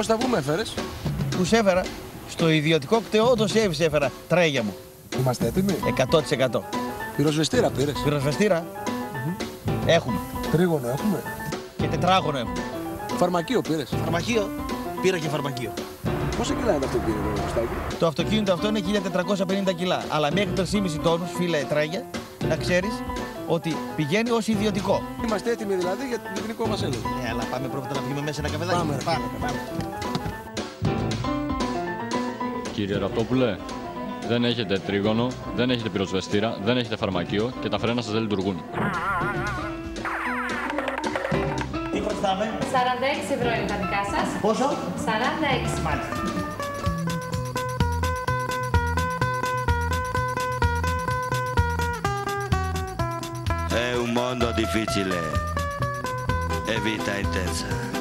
Πώς τα πούμε έφερες? Που σε έφερα στο ιδιωτικό κτέο, όντως έφερα τρέγια μου. Είμαστε έτοιμοι? 100%. Πυροσβεστήρα πήρες? Πυροσβεστήρα έχουμε. Τρίγωνο έχουμε? Και τετράγωνο έχουμε. Φαρμακείο πήρες? Φαρμακείο, πήρα και φαρμακείο. Πόσα κιλά είναι το αυτοκίνητο, Κωστάκη? Το αυτοκίνητο αυτό είναι 1450 κιλά. Αλλά μέχρι 3,5 τόνους, φίλε τράγια, να ξέρεις ότι πηγαίνει ως ιδιωτικό. Είμαστε έτοιμοι δηλαδή για την εθνικό μας έλεγχο. Ναι, αλλά πάμε πρώτα να πιούμε μέσα ένα καφεδάκι. Πάμε. Κύριε Ραπτόπουλε, δεν έχετε τρίγωνο, δεν έχετε πυροσβεστήρα, δεν έχετε φαρμακείο και τα φρένα σας δεν λειτουργούν. Τι χρωστάμε? 46 ευρώ είναι τα δικά σας. Πόσο? 46. Μάλιστα. È un mondo difficile e vita intensa.